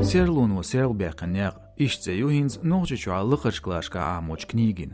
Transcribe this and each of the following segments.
Serlun و Serl beqanaq işçeyu hins noğçuçu allıqırşqlaşqa amoç knigin.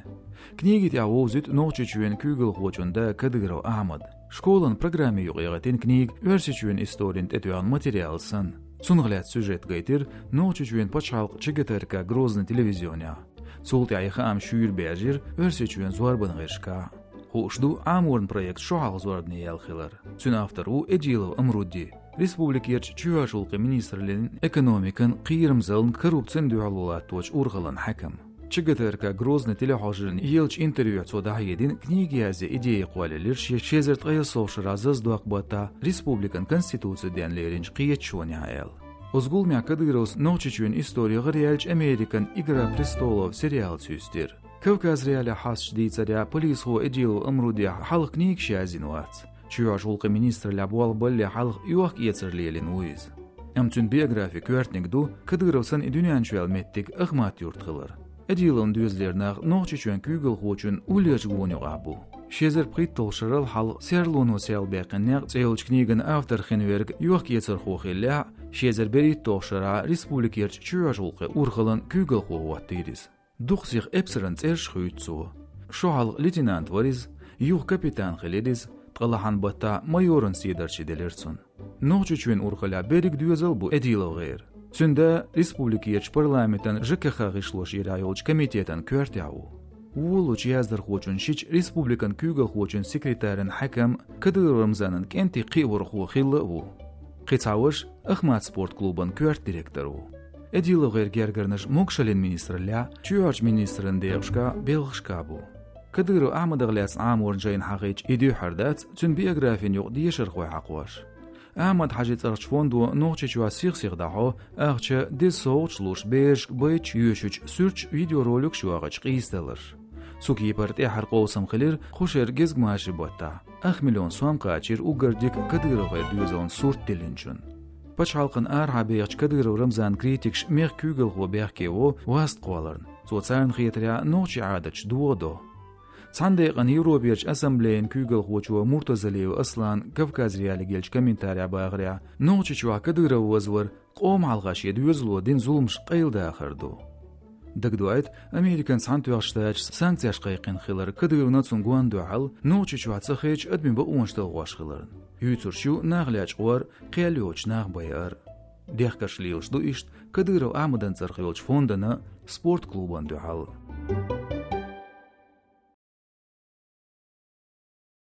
Knigit ya wozit noğçuçuen kügül hoçunda kadıgro Ahmad. Школын программе югыгатын книг версичuen историнт этуан материалсын. Цунгылят сюжет гайтер noğçuçuen пачалq чигетерка Грозный телевизионя. Цулти айха ам шүйір бәжір версичuen зорбын ғыршқа. Хошду амурн проект шоғал зорбны ялхилар. Цун автору Эджилов Амруди. Республикерч чуашулқы министрлерін экономикын қиырымзылын коррупциян дуалулат точ урғылын хакам. Чигетерка Грозный телехожирын елч интервью цодахедин книги азе идея қуалелер шезерт ғайысовшыр азыз дуақбата республикан конституция денлерінч қиетшуаны аял. Озгул мякадырос научичуен история реальч Американ «Игра престолов» сериал цюстер. Кавказ реаля хас ждейцаря полис хо Эджилов Амруди халық книг шазин вац. Чуашулқы министр лабуал балли халық юақ ецерлелин уиз. Амтун биография квертникду кадыровсан и дюнянчуэл меттик ахмат юртхылар. Эдилон дюзлернах научичуен кюгл хочун улерч гоню абу. Шезер приттолшырал хал серлуну сел бекеннер цейлч книган автор хенверг юақ ецер хохилля шезер берит толшыра республикерч чуашулқы урхылын кюгл хохуаттырис. Духсих эпсерен церш хуйцу. Шоал лейтенант вариз, юх капитан хеледиз, тqalахан бата майорын сидерчи делерсун. Нохчучуен урхаля берик дюзел бу Эдилов гейр. Цунда республикиерч парламентан ЖКХ гышлош ирайолч комитетан квертяу. Улуч яздыр хочун шич республикан кюгл хочун секретарен хакам Кадыр Рамзанын кенти қиур хохиллы у. Қицауыш Ахмат спорт клубын кверт директору. Эдилов гейр гергерныш мокшалин министрля, чуарч министрын деғшка белғшка бу. Кадыру Ахмадыгляс амурн жайын хағыч иду хардат, цун биографин юқ дейшір қой хақуаш. Ахмад хажит арч фонду ноғчичуа сиғ-сиғдахо, ағча десоғчлуш бешк байч юшуч сүрч видеоролик шуағыч қиысталыр. Суки парт эхар қоусам қилир хушер гезгмаши бата. 1 миллион суам қачир угардик Кадыру гайр дюзон сурт дилинчун. Пачалқын архабеғч Кадыру Рамзан критикш мех кюгл хо бехкево васт қуаларн. Соцарн хитря ночи адач дуодо. Цандайған Европерч ассамблеян кюгл хочуа Муртазалеев Аслан Кавказ реали гельч комментария бағыря ночичуа Кадыров возвар қом алғаш едуезло дин зулмш қайлда ақырду. Дагдуайт Американ сантуяштач санкцияш қайқын қилар Кадыровна цунгуан дуал ночичуа цахеч админ ба уанштал ғашқыларын. Юйцуршу нағляч қуар қиялиоч нақ байар. Дехкашлилш ду ишт Кадыров Ахмадан цархилч фондана спорт клубан дуал.